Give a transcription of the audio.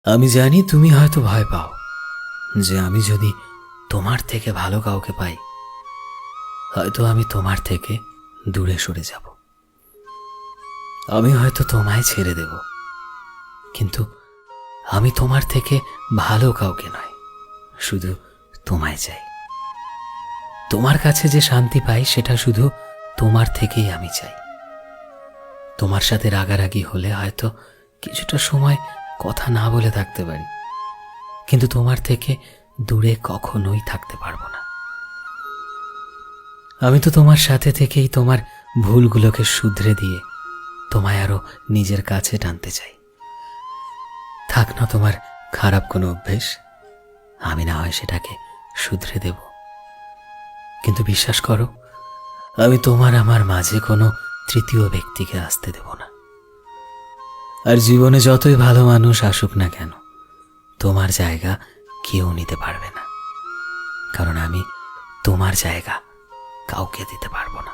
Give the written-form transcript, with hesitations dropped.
আমি জানি তুমি হয়তো ভয় পাও যে আমি যদি তোমার থেকে ভালো কাউকে পাই, হয়তো আমি তোমার থেকে দূরে সরে যাব। আমি হয়তো তোমায় ছেড়ে দেব, কিন্তু আমি তোমার থেকে ভালো কাউকে নয়, শুধু তোমায় চাই। তোমার কাছে যে শান্তি পাই সেটা শুধু তোমার থেকেই আমি চাই। তোমার সাথে রাগারাগি হলে হয়তো কিছুটা সময় কথা না বলে থাকতে পারি, কিন্তু তোমার থেকে দূরে কখনোই থাকতে পারবো না। আমি তো তোমার সাথে থেকেই তোমার ভুলগুলোকে শুধরে দিয়ে তোমায় আরো নিজের কাছে টানতে চাই। থাক না তোমার খারাপ কোনো অভ্যেস, আমি না হয় সেটাকে শুধরে দেব, কিন্তু বিশ্বাস করো, আমি তোমার আমার মাঝে কোনো তৃতীয় ব্যক্তিকে আসতে দেব না। আর জীবনে যতই ভালো মানুষ আসুক না কেন, তোমার জায়গা কেউ নিতে পারবে না, কারণ আমি তোমার জায়গা কাউকে দিতে পারবো না।